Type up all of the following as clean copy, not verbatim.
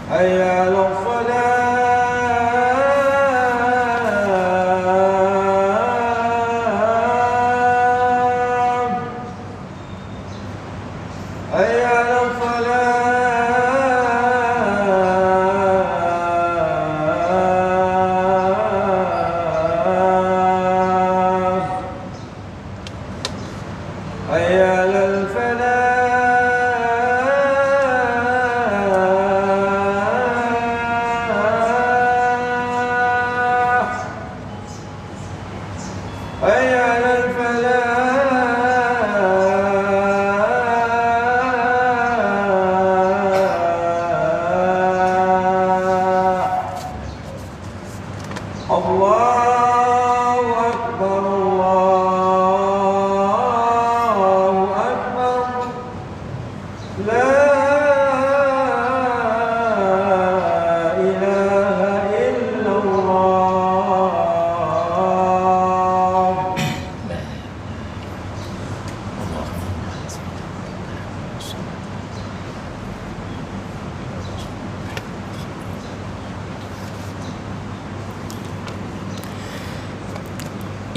حي على الفلاح حي على الفلاح حي على الفلاح حي على الفلاح الله أكبر الله أكبر لا إله إلا الله.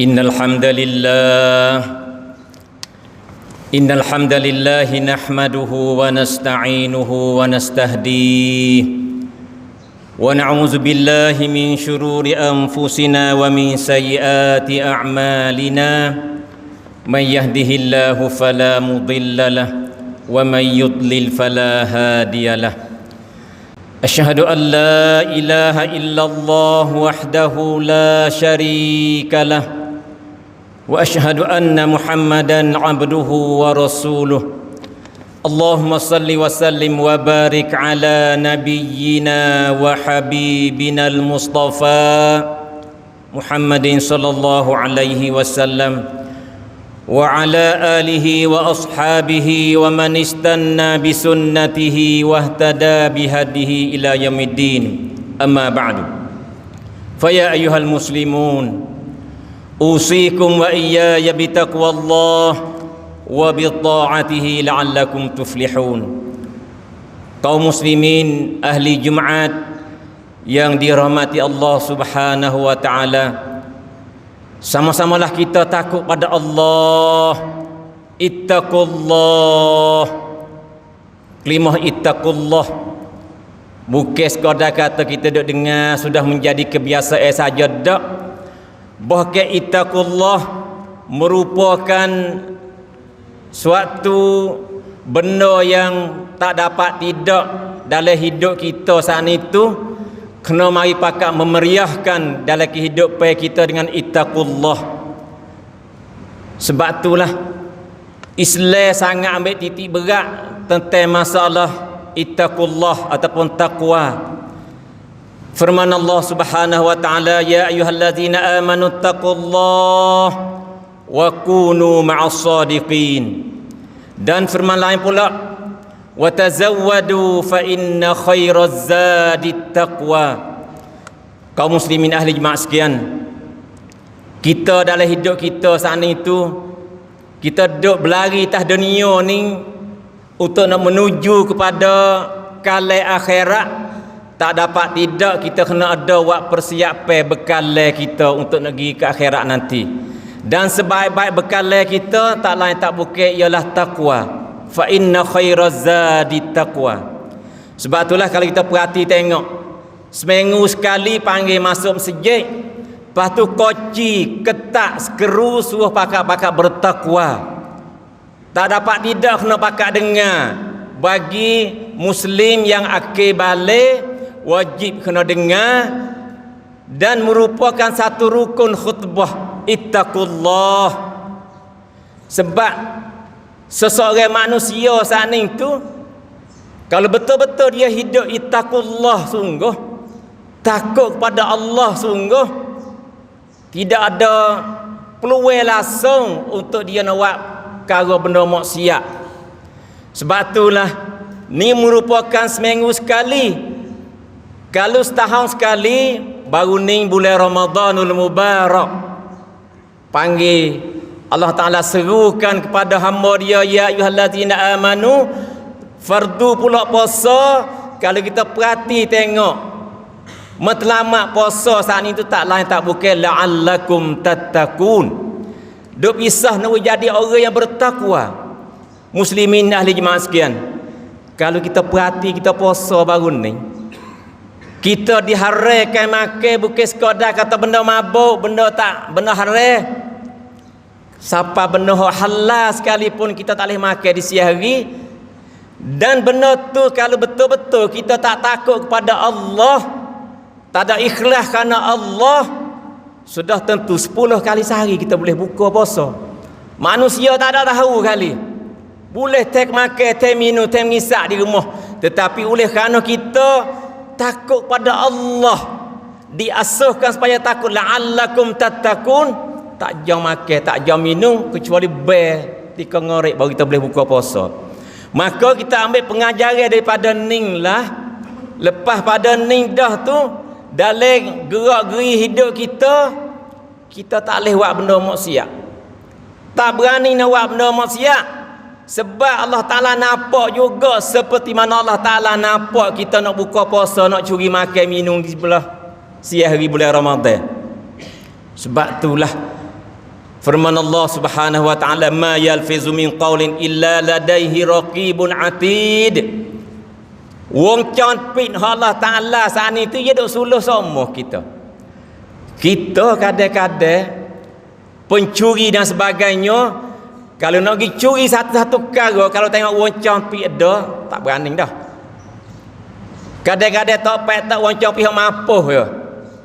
إن الحمد لله نحمده ونستعينه ونستهديه ونعوذ بالله من شرور أنفسنا ومن سيئات أعمالنا من يهده الله فلا مضل له ومن يضلل فلا هادي له أشهد أن لا إله إلا الله وحده لا شريك له وأشهد أن محمدًا عبده ورسوله اللهم صل وسلم وبارك على نبينا وحبيبنا المصطفى محمد صلى الله عليه وسلم وعلى آله وأصحابه ومن استنى بسنته واهتدى بهديه إلى يوم الدين أما بعد فيا أيها المسلمون أوصيكم وإياي بتقوى الله وبطاعته لعلكم تفلحون. Kaum muslimin ahli Jumat yang dirahmati Allah Subhanahu wa taala, sama-samalah kita takut pada Allah. Ittaqullah. Kelimah ittaqullah bukan sekadar kata kita duk dengar sudah menjadi kebiasaan saja, dak. Bahkan ittaqullah merupakan suatu benda yang tak dapat tidak dalam hidup kita saat itu. Kena mari pakat memeriahkan dalam kehidupan kita dengan ittaqullah. Sebab itulah Islam sangat ambil titik berat tentang masalah ittaqullah ataupun taqwa. Firman Allah Subhanahu wa taala, ya ayyuhallazina amanu taqullaha wa kunu ma'as shadiqin. Dan firman lain pula, wa tazawwadu fa inna khairaz zadit taqwa. Kaum muslimin ahli jemaah sekalian, kita dalam hidup kita saat itu kita duduk berlari atas dunia ni untuk nak menuju kepada kalai akhirat. Tak dapat tidak kita kena ada buat persiapan bekal kita untuk nak pergi ke akhirat nanti. Dan sebaik-baik bekal kita tak lain tak bukan ialah taqwa. Fa inna khairaz zadi taqwa. Sebab itulah kalau kita perhati tengok, seminggu sekali panggil masuk masjid, lepas tu koci, ketak, sekeru suruh pakat-pakat bertakwa. Tak dapat tidak kena pakat dengar. Bagi muslim yang akil balik wajib kena dengar dan merupakan satu rukun khutbah ittaqullah. Sebab seseorang manusia saat itu kalau betul-betul dia hidup ittaqullah sungguh, takut kepada Allah sungguh, tidak ada peluang langsung untuk dia nak buat perkara benda maksiat. Sebab itulah ni merupakan seminggu sekali. Kalau setahun sekali, baru ni bulan Ramadanul Mubarak, panggil Allah Ta'ala serukan kepada hamba dia, ya ayyuhallazina amanu, fardu pula puasa kalau kita perhati tengok matlamat puasa saat ni tu tak lain tak bukan la'allakum tattaqun. Duk pisah nak jadi orang yang bertakwa. Muslimin ahli jemaah sekalian, kalau kita perhati kita puasa baru ni, kita diharamkan makan bukan sekadar kata benda mabuk, benda haram. Siapa benda halal sekalipun kita tak boleh makan di siang hari. Dan benda tu kalau betul-betul kita tak takut kepada Allah, tak ada ikhlas kerana Allah, sudah tentu 10 kali sehari kita boleh buka puasa. Manusia tak ada tahu kali. Boleh tek makan, tek minum, tek mengisak di rumah. Tetapi oleh kerana kita takut pada Allah, diasuhkan supaya takut, la'allakum tattaqun. Tak jam makan, tak jam minum kecuali ber tika ngorek baru kita boleh buka puasa. Maka kita ambil pengajaran daripada ning lah. Lepas pada ning dah tu, dalam gerak-geri hidup kita tak boleh buat benda maksiat. Tak berani nak buat benda maksiat. Sebab Allah Ta'ala nampak juga seperti mana Allah Ta'ala nampak kita nak buka puasa, nak curi makan minum di sebelah siang hari bulan Ramadan. Sebab itulah firman Allah Subhanahu wa taala, ma yalfizu min qaulin illa ladaihi raqibun atid. Wong canpit Allah Taala saat ni tu dia duk suluh semua kita. Kita kadang-kadang pencuri dan sebagainya, kalau nak pergi curi satu-satu perkara, kalau tengok wong canpit ada, tak berani dah. Kadang-kadang tak wong canpit hak mapuh ya.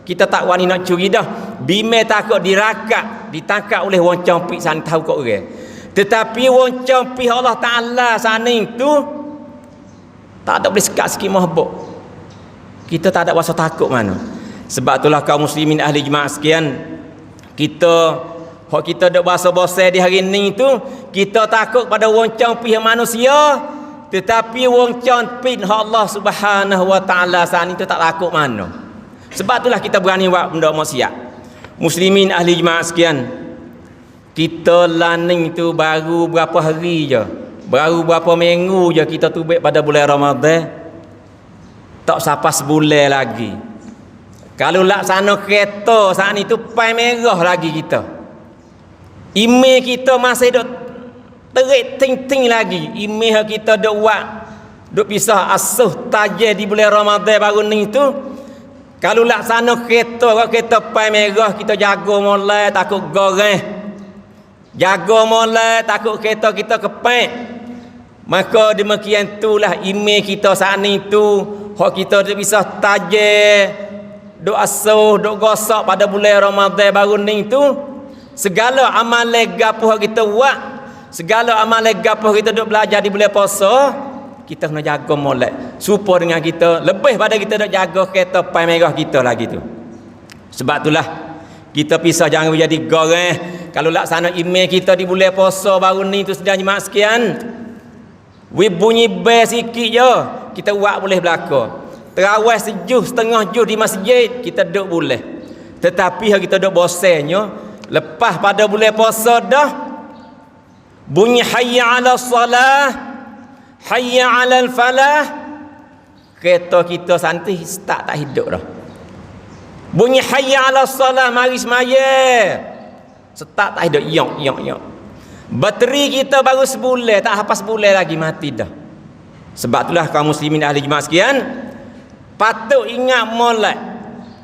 Kita tak wani nak curi dah. Bime takut dirakak, ditangkap oleh wong campik sana tahu kok orang. Tetapi wong campik Allah Taala sana itu tak ada boleh sekat sikit mahbub. Kita tak ada rasa takut mana. Sebab itulah kaum muslimin ahli jemaah sekian, kita dak bahasa-bahasa di hari ni tu, kita takut pada wong campik manusia, tetapi wong campik Allah Subhanahu wa taala sana itu tak takut mana. Sebab itulah kita berani buat benda maksiat. Muslimin ahli jemaah sekian, kita laning tu baru berapa hari je, baru berapa minggu je kita tubik pada bulan Ramadan. Tak sampai sebulan lagi. Kalau laksana kereta saat ni tu pai merah lagi kita. Email kita masih duk terik ting-ting lagi. Email kita duk buat, duk pisah asuh tajam di bulan Ramadan baru ni tu. Kalau laksana kereta pai merah, kita jaga molek takut goreng. Jaga molek takut kereta kita kepek. Maka demikian itulah email kita saat ni tu, hak kita dah bisa tajam, duk asuh, duk gosok pada bulan Ramadan baru ni tu. Segala amal gapo kita buat, segala amal gapo kita duk belajar di bulan puasa, kita kena jaga molek supaya dengan kita lebih pada kita nak jaga kereta pai merah kita lagi tu. Sebab itulah kita pisah jangan menjadi goreng. Kalau laksana email kita di bulan puasa baru ni tu sedang jemaah sekian, we bunyi bel sikit je kita buat boleh belaka. Terawih sejuh setengah juh di masjid kita duduk boleh. Tetapi kita duduk bosannya lepas pada bulan puasa dah bunyi hayya 'ala salah, hayya 'alal falah, kereta kita santai start tak hidup dah. Bunyi hayya 'ala salah, mari semaya, start tak hidup, yok. Bateri kita baru sebulan, tak habis sebulan lagi mati dah. Sebab itulah kaum muslimin ahli jemaah sekian, patut ingat molek.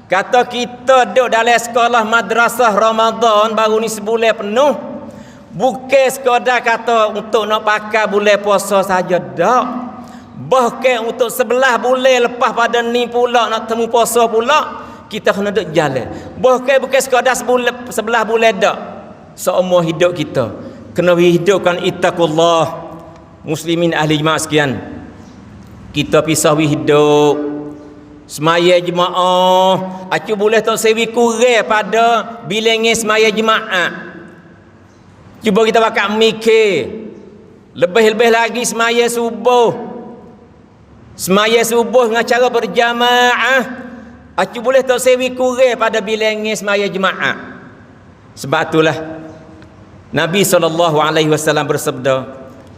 Kata kita duduk dalam sekolah madrasah Ramadan baru ni sebulan penuh, bukan sekadar kata untuk nak pakai bulan puasa saja dak. Bahkan untuk 11 bulan lepas pada ni pula nak temu puasa pula, kita kena duduk jalan. Bukan sekadar 11 bulan dak. Seumur hidup kita kena hidupkan ittaqullah. Muslimin ahli jemaah sekian, kita pisah hidup semaya jemaah, acu boleh tak sewi kurang pada bilangnya semaya jemaah. Cuba kita bakal mikir lebih-lebih lagi semaya subuh. Semaya subuh dengan cara berjamaah, acu boleh tak sewi kurang pada bilangnya semaya jemaah. Sebab itulah Nabi SAW bersabda,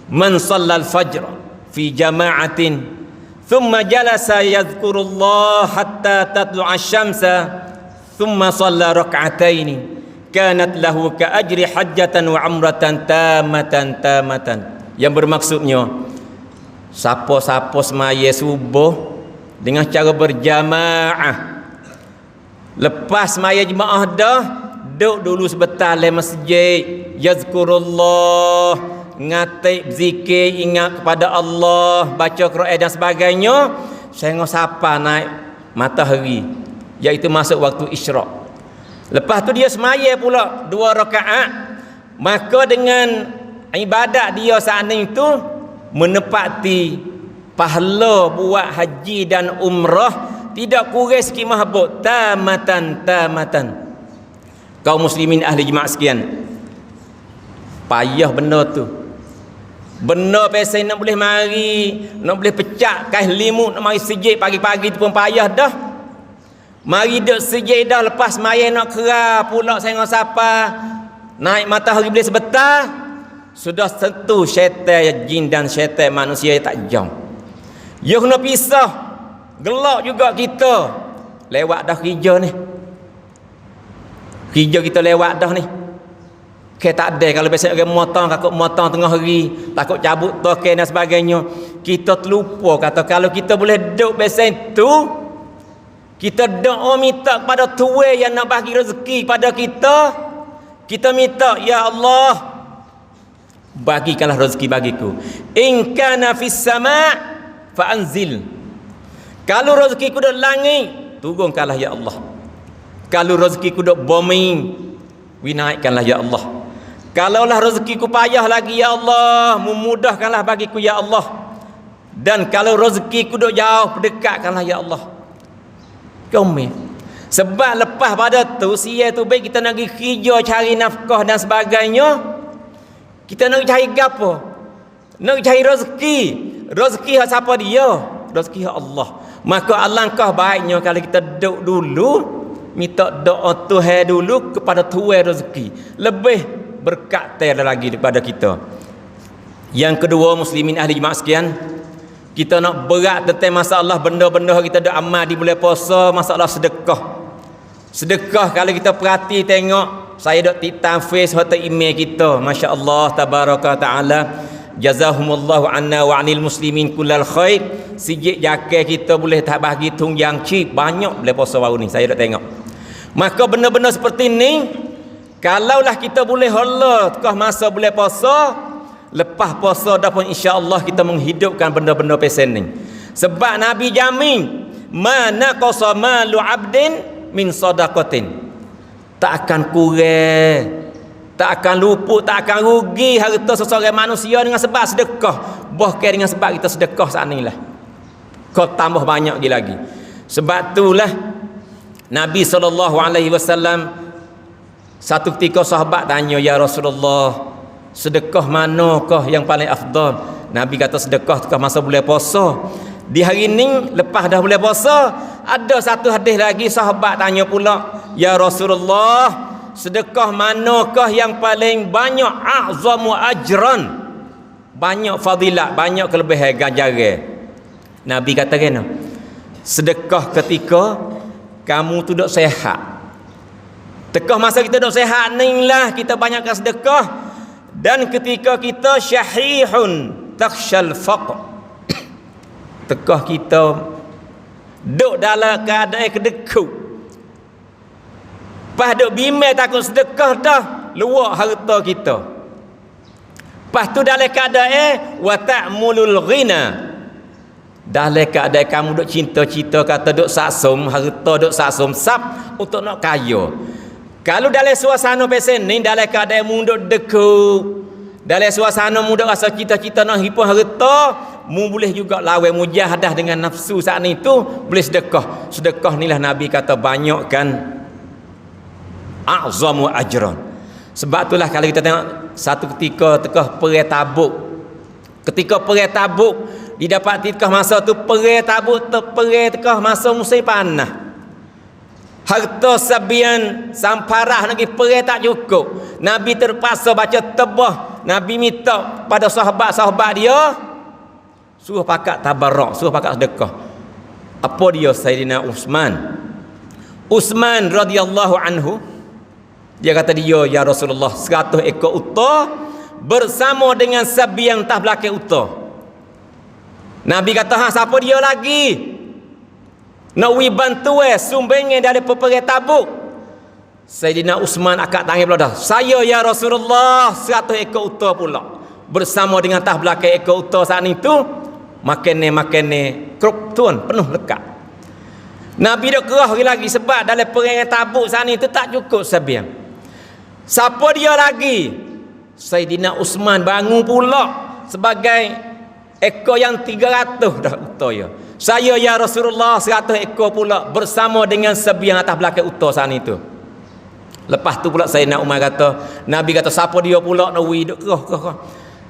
man sallal fajr fi jama'atin thumma jalasa yadhkurullah hatta tatlu'a asy-syamsa thumma shalla rak'ataini kanat lahu ka ajri hajjatan wa umratan tamatan. Yang bermaksudnya siapa-siapa semaya subuh dengan cara berjamaah, lepas semaya jemaah dah, duduk dulu sebentar di masjid, yazkurullah, ngatik zikir, ingat kepada Allah, baca Quran dan sebagainya, tengok siapa naik matahari, iaitu masuk waktu isyraq. Lepas tu dia semaya pula 2 rakaat, maka dengan ibadat dia saat itu menepati pahala buat haji dan umrah tidak kurang sikit mahbub, tamatan. Kaum muslimin ahli jemaah sekalian, payah benda tu. Benda pasal nak boleh mari, nak boleh pecah kain limut, nak mari sejid pagi-pagi tu pun payah dah. Mari duk sejid dah, lepas maya nak kerah pula tengok siapa naik matahari boleh sebentar, sudah tentu syaitan jin dan syaitan manusia tak jam. Dia kena pisah. Gelak juga kita. Lewat dah kerja ni. Kerja kita lewat dah ni. Tak ada kalau biasa orang motong tengah hari, takut cabut token dan sebagainya. Kita terlupa kata kalau kita boleh duduk biasa itu, kita doa minta kepada Tuhan yang nak bagi rezeki pada kita. Kita minta, ya Allah, bagikanlah rezeki bagiku. In kana fis sama' fa anzil. Kalau rezekiku duk langit, turunkanlah ya Allah. Kalau rezekiku duk bumi, winaikkanlah ya Allah. Kalaulah rezekiku payah lagi ya Allah, memudahkanlah bagiku ya Allah. Dan kalau rezekiku duk jauh, dekatkanlah ya Allah. Kami sebab lepas pada tu sia tu baik kita nak pergi kerja cari nafkah dan sebagainya, kita nak cari gapo? Nak cari rezeki. Rezeki hak siapa dia? Rezeki hak Allah. Maka alangkah baiknya kalau kita duduk dulu, minta doa Tuhan dulu kepada Tuhan rezeki. Lebih berkat lagi daripada kita. Yang kedua, muslimin ahli jemaah sekalian, kita nak berat tentang masalah benda-benda kita dah amal di bulan puasa, masalah sedekah. Sedekah kalau kita perhati tengok, saya dok titan face hotel email kita, masya-Allah tabaraka taala. Jazahumullahu anna wa anil muslimin kullal khair. Sijik jaket kita boleh tak bagi tunjang chip banyak boleh puasa baru ni saya dah tengok. Maka benda-benda seperti ni kalaulah kita boleh hala tekah masa boleh puasa, lepas puasa dah pun insya-Allah kita menghidupkan benda-benda pesen ni. Sebab Nabi jamin mana qasa malu 'abdin min sadaqatin. Tak akan kurang, tak akan luput, tak akan rugi harta seseorang manusia dengan sebab sedekah. Bahkan dengan sebab kita sedekah saat ni lah, kau tambah banyak lagi. Sebab itulah Nabi SAW satu ketika sahabat tanya, ya Rasulullah, sedekah manakah yang paling afdal? Nabi kata sedekah tukar masa bulan puasa. Di hari ni lepas dah bulan puasa, ada satu hadis lagi sahabat tanya pula, ya Rasulullah, sedekah manakah yang paling banyak a'zamu ajran, banyak fadilat, banyak kelebihan ganjaran? Nabi kata kena sedekah ketika kamu tu duk sehat. Tekah masa kita duk sehat ni lah kita banyakkan sedekah. Dan ketika kita syahihun takhshal faqr, tekah kita duk dalam keadaan kedekut, pas duk bimbang takut sedekah dah luak harta kita. Pas tu dalam keadaan wa ta'mulul ghina, dalam keadaan kamu duk cinta-cinta kata duk saksum harta, duk saksum sap untuk nak kaya. Kalau dalam suasana pesen ni, dalam keadaan mu duk dekut, dalam suasana mu duk rasa cita-cita nak himpun harta, mu boleh juga lawan mujahadah dengan nafsu saat ni tu, boleh sedekah. Sedekah ni lah Nabi kata banyakkan a'zamu ajran. Sebab itulah kalau kita tengok satu ketika tekah perang Tabuk, ketika perang Tabuk didapat tikah masa tu perang Tabuk perang tekah masa musim panas, harta sabian samparah lagi perang tak cukup. Nabi terpaksa baca tebah. Nabi minta pada sahabat-sahabat dia suruh pakat tabarruk, suruh pakat sedekah. Apa dia Sayyidina Uthman? Uthman radhiyallahu anhu, dia kata dia, ya Rasulullah, 100 ekor unta bersama dengan sabi yang tak belakang unta. Nabi kata, ha, siapa dia lagi? Nak wi bantu sumbangan dari peperang Tabuk. Sayyidina Uthman akak tangan pula dah. Saya ya Rasulullah, 100 ekor unta pula. Bersama dengan tah belakang ekor unta saat itu, makan krop tuan penuh lekat. Nabi dah kerah lagi sebab dalam perang Tabuk saat itu tak cukup sabiang. Siapa dia lagi? Sayyidina Uthman bangun pula sebagai ekor yang 300 dah unta ya. Saya ya Rasulullah, 100 ekor pula bersama dengan sabiang atas belakang unta saat itu. Lepas tu pula Sayyidina Umar kata, Nabi kata, siapa dia pula nak wi duk kerah.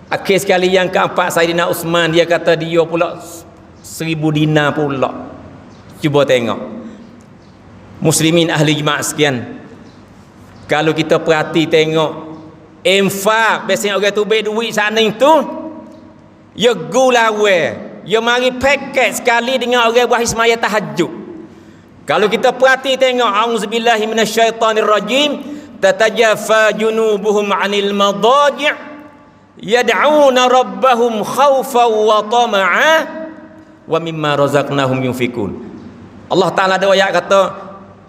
Akhir sekali yang keempat Sayyidina Uthman, dia kata dia pula 1000 dinar pula. Cuba tengok muslimin ahli jemaah sekian, kalau kita perhati tengok infak biasanya orang tu baik duit sana itu, ya gulawe, ya mari paket sekali dengan orang buat semaya tahajud. Kalau kita perhati tengok, auzubillahi minasyaitonirrajim, tatajafa junubuhum 'anil madaji' yad'una rabbahum khaufan wa tama'a wa mimma razaqnahum yunfikun. Allah Ta'ala ada ayat kata,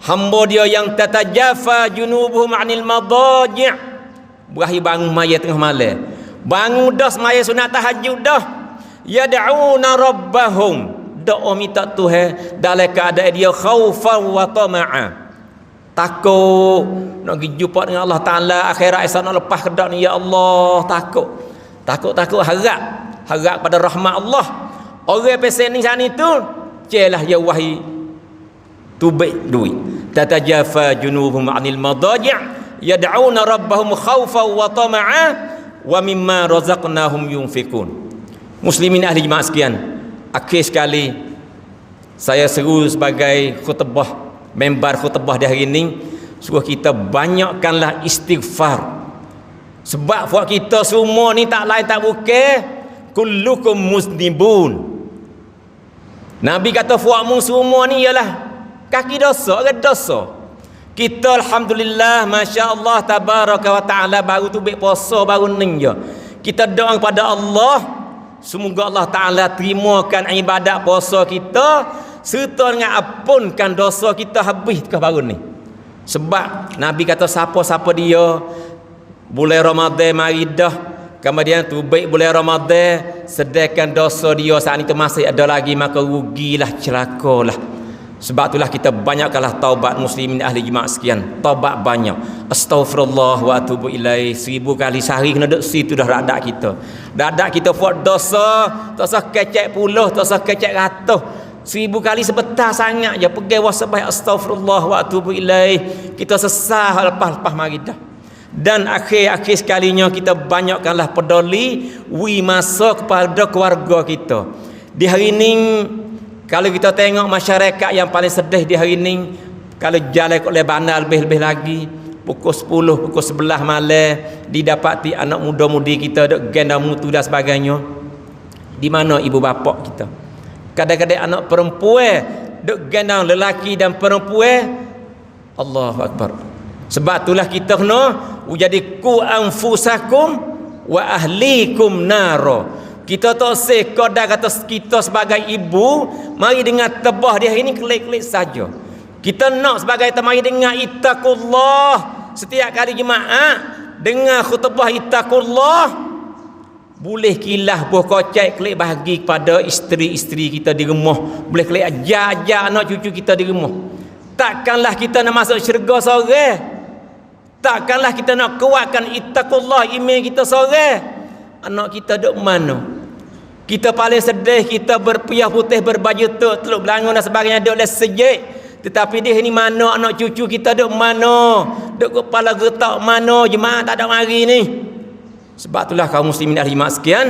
hamba dia yang tatajafa junubuhum 'anil madaji', berakhir bangun maya tengah malam, bangun dah semaya sunat tahajud dah, yad'una rabbahum, doa minta Tuhan dalam keadaan dia khaufan wa tama'a, takut nak pergi jumpa dengan Allah Ta'ala akhirat esok nak lepas kedak ni, ya Allah, takut harap pada rahmat Allah. Orang pesen ni sana itu celah ya wahai tu baik duit, tatajafa junubuhum 'anil madaji' yad'una rabbahum khaufan wa tama'a wa mimma razaqnahum yunfikun. Muslimin ahli jemaah sekian, akhir sekali saya seru sebagai khutbah, member khutbah di hari ini, suruh kita banyakkanlah istighfar. Sebab buat kita semua ni tak lain tak bukan kullukum muznibun. Nabi kata fuakmu semua ni ialah kaki dosa, orang dosa. Kita alhamdulillah, masya-Allah, tabaraka wa taala, baru tu baik puasa baru ni je. Kita doa kepada Allah, semoga Allah Taala terimakan ibadat puasa kita serta dengan ampunkan dosa kita habis ke baru ni. Sebab Nabi kata siapa-siapa dia bulan Ramadan mari dah, kemudian tu baik bulan Ramadan sedangkan dosa dia saat itu masih ada lagi, maka rugilah, celakalah. Sebab itulah kita banyakkanlah taubat muslimin ahli jemaah sekian. Taubat banyak. Astaghfirullah wa atubu ilaih. 1000 kali sehari kena duduk situ dah radak kita. Dadak kita buat dosa, tak usah kecek puluh, tak usah kecek ratus. 1000 kali sebentar sangat je. Pergi wasabah astaghfirullah wa atubu ilaih. Kita sesah lepas mari dah. Dan akhir-akhir sekalinya kita banyakkanlah peduli wi masa kepada keluarga kita. Di hari ini kalau kita tengok masyarakat yang paling sedih di hari ini, kalau jalan ke Lebanon lebih-lebih lagi, pukul 10, pukul 11 malam didapati anak muda-mudi kita duk ganda mutu dan sebagainya. Di mana ibu bapa kita? Kadang-kadang anak perempuan duk ganda lelaki dan perempuan. Allahu akbar. Sebab itulah kita kena jadi ku anfusakum wa ahlikum naro. Kita tak sekodah kata kita sebagai ibu mari dengar tebah dia ini klik-klik saja. Kita nak sebagai mari dengar ittaqullah setiap kali jemaah dengar khutbah ittaqullah, boleh kilah buah kocek klik bagi kepada isteri-isteri kita di rumah, boleh klik ajar anak cucu kita di rumah. Takkanlah kita nak masuk syurga seorang, takkanlah kita nak kuatkan ittaqullah iman kita seorang. Anak kita duk mana? Kita paling sedih, kita berpiyah putih berbaju teluk belangun dan sebagainya duk les sejik. Tetapi dia ni mana anak cucu kita duk mana? Duk kepala getak mana? Jemaah tak ada mari ni. Sebab itulah kaum muslimin ahli jemaah sekian,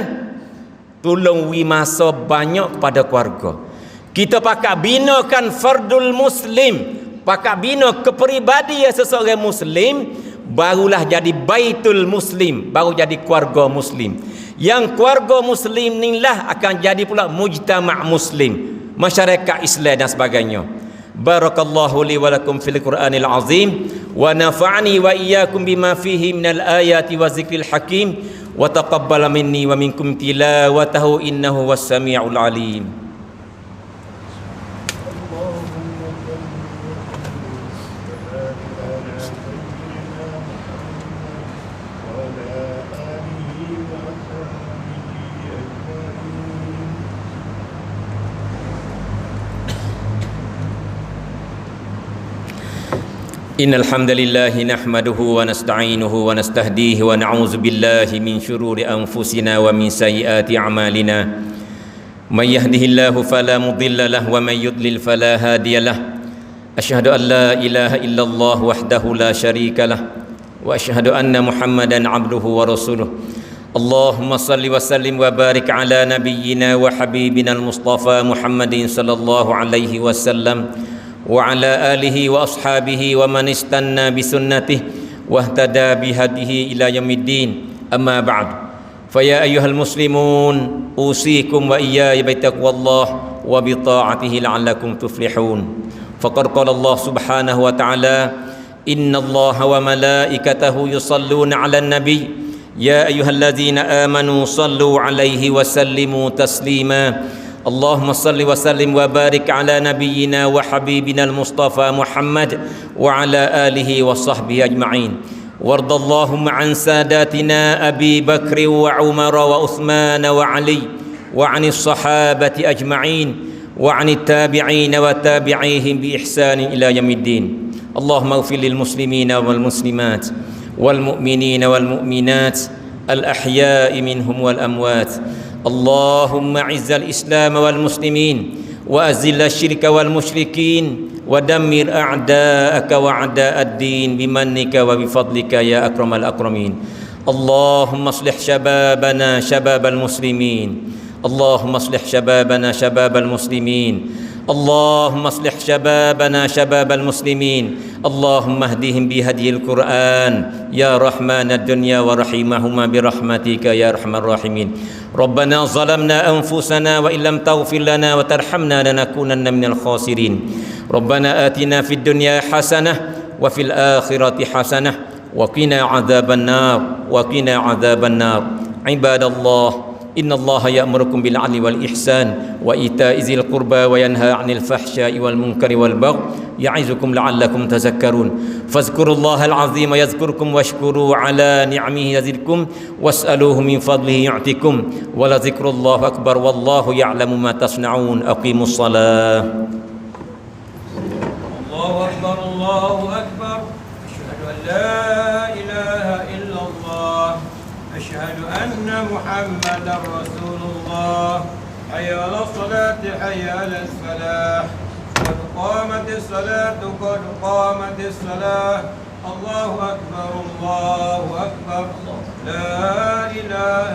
tolong wi masa banyak kepada keluarga. Kita pakak binakan fardul muslim, pakak bina kepribadian seseorang muslim, barulah jadi baitul muslim, baru jadi keluarga muslim. Yang keluarga muslim inilah akan jadi pula mujtama' muslim, masyarakat Islam dan sebagainya. Barakallahu li wa lakum fil Qur'anil azim wa nafa'ani wa iyyakum bima fihi minal ayati wa zikril hakim wa taqabbala minni wa minkum tilawatahu innahu was-sami'ul alim. Innal hamdalillah nahmaduhu wa nasta'inuhu wa nastahdihi wa na'udzu billahi min shururi anfusina wa min sayyiati a'malina. May yahdihillahu fala mudilla lahu wa may yudlil fala hadiyalah. Asyhadu an la ilaha illallah wahdahu la syarika lah wa asyhadu anna Muhammadan 'abduhu wa rasuluh. Allahumma salli wa sallim wa barik ala nabiyyina wa habibina al-Mustafa Muhammadin sallallahu alaihi wasallam wa ala alihi wa ashabihi wa man istanna bi sunnatihi wa ihtada bi hadihi ila yaumiddin. Amma ba'd. Fa ya ayyuhal muslimun usikum wa iyaya bi taqwallah wa bi ta'atihi la'allakum tuflihun. Faqad qala Allah subhanahu wa ta'ala innallaha wa malaikatahu yusalluna 'alan nabiy ya ayyuhalladzina amanu sallu 'alaihi wa sallimu taslima. Allahumma salli wa sallim wa barik ala nabiyyina wa habibina al-Mustafa Muhammad wa ala alihi wa sahbihi ajma'in. Wardallahumma an sadatina Abi Bakr wa Umar wa Uthman wa Ali wa anis sahabati ajma'in wa anit tabi'in wa tabi'ihim bi ihsan ila yaumiddin. Allahumma ighfir lil muslimina wal muslimat wal mu'minina wal mu'minat al ahya'i minhum wal amwat. اللهم اعز الإسلام والمسلمين وأذل الشرك والمشركين ودمر أعداءك وأعداء الدين بمنك وبفضلك يا أكرم الأكرمين. اللهم اصلح شبابنا شباب المسلمين. اللهم اصلح شبابنا شباب المسلمين. اللهم اصلح شبابنا شباب المسلمين. اللهم اهدهم بهدي القرآن يا رحمن الدنيا ورحيمهما برحمتك يا أرحم الراحمين. ربنا ظلمنا أنفسنا وإن لم تغفر لنا وترحمنا لنكونن من الخاسرين. ربنا آتنا في الدنيا حسنة وفي الآخرة حسنة وقنا عذاب النار وقنا عذاب النار. عباد الله إن الله يأمركم بالعدل والإحسان وإيتاء ذي القربى وينهى عن الفحشاء والمنكر والبغي يعظكم لعلكم تذكرون. فاذكروا الله العظيم يذكركم واشكروا على نعمه يزدكم واسألوه من فضله يعطكم ولذكر الله أكبر والله يعلم ما تصنعون. أقيموا الصلاة. الله أكبر الله أكبر. أشهد أن لا إله إلا الله. أشهد أن محمدا رسول الله. حي على الصلاة حي على الفلاح. قد قامت الصلاة قد قامت الصلاة. الله أكبر الله أكبر. لا إله